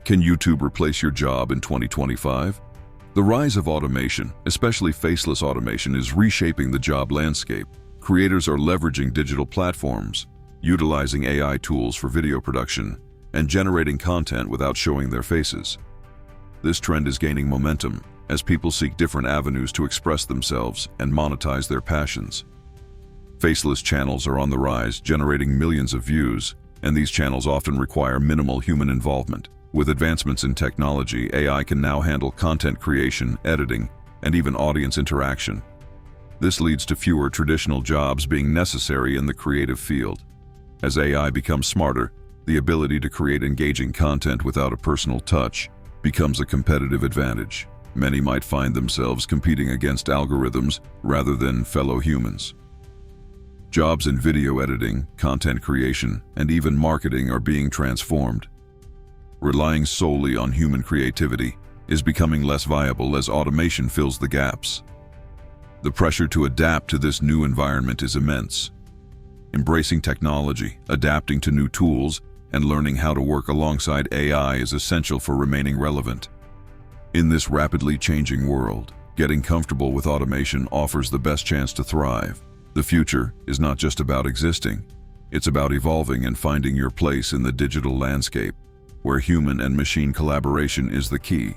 Can YouTube replace your job in 2025? The rise of automation, especially faceless automation, is reshaping the job landscape. Creators are leveraging digital platforms, utilizing AI tools for video production, and generating content without showing their faces. This trend is gaining momentum as people seek different avenues to express themselves and monetize their passions. Faceless channels are on the rise, generating millions of views, and these channels often require minimal human involvement. With advancements in technology, AI can now handle content creation, editing, and even audience interaction. This leads to fewer traditional jobs being necessary in the creative field. As AI becomes smarter, the ability to create engaging content without a personal touch becomes a competitive advantage. Many might find themselves competing against algorithms rather than fellow humans. Jobs in video editing, content creation, and even marketing are being transformed. Relying solely on human creativity is becoming less viable as automation fills the gaps. The pressure to adapt to this new environment is immense. Embracing technology, adapting to new tools, and learning how to work alongside AI is essential for remaining relevant. In this rapidly changing world, getting comfortable with automation offers the best chance to thrive. The future is not just about existing, it's about evolving and finding your place in the digital landscape, where human and machine collaboration is the key.